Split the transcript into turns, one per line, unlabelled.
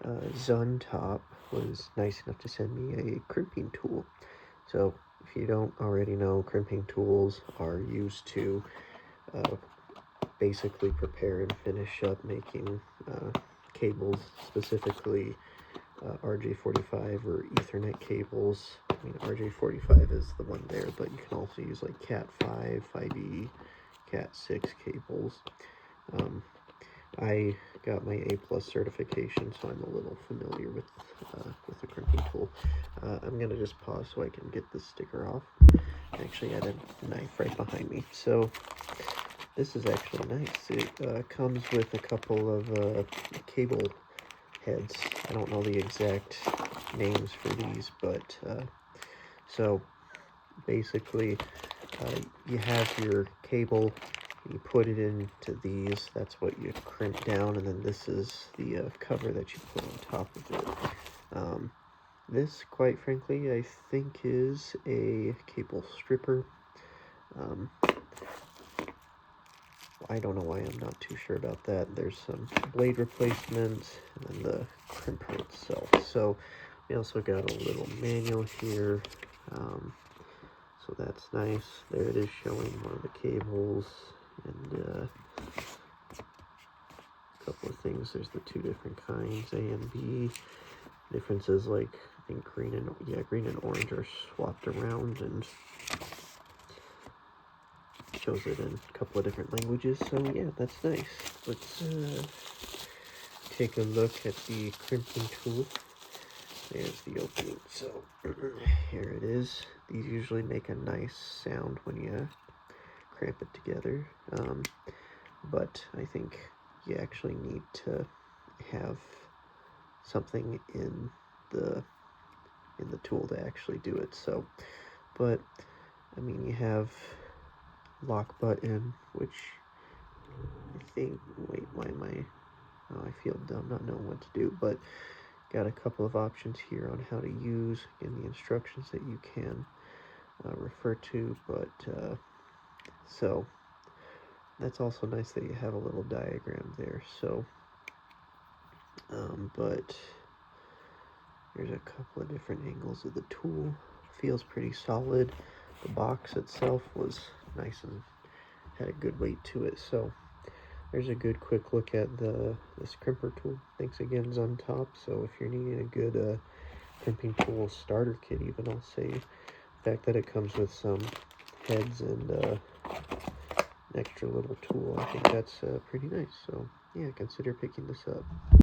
XUNTOP was nice enough to send me a crimping tool. So if you don't already know, crimping tools are used to basically prepare and finish up making cables, specifically RJ45 or Ethernet cables. I mean, RJ45 is the one there, but you can also use like Cat5, 5e, Cat6 cables. I got my A+ certification, so I'm a little familiar with the crimping tool. I'm gonna just pause so I can get this sticker off. Actually, I had a knife right behind me, so this is actually nice. It comes with a couple of cable heads. I don't know the exact names for these, but so basically you have your cable, you put it into these, that's what you crimp down, and then this is the cover that you put on top of it. This, quite frankly, I think is a cable stripper. I don't know why I'm not too sure about that. There's some blade replacement and then the crimper itself. So we also got a little manual here. So that's nice. There it is showing one of the cables and a couple of things. There's the two different kinds, A and B. Differences like I think green and orange are swapped around, and shows it in a couple of different languages. So yeah, that's nice. Let's take a look at the crimping tool. There's the opening. So here it is. These usually make a nice sound when you cramp it together, but I think you actually need to have something in the tool to actually do it. So, but I mean, you have lock button, which I think, wait, why am I, oh, I feel dumb not knowing what to do, but got a couple of options here on how to use, again, the instructions that you can refer to, but so that's also nice that you have a little diagram there. So but there's a couple of different angles of the tool. Feels pretty solid. The box itself was nice and had a good weight to it. So there's a good quick look at this crimper tool. Thanks again, XUNTOP. So if you're needing a good crimping tool starter kit, even, I'll say, the fact that it comes with some heads and an extra little tool, I think that's pretty nice. So yeah, consider picking this up.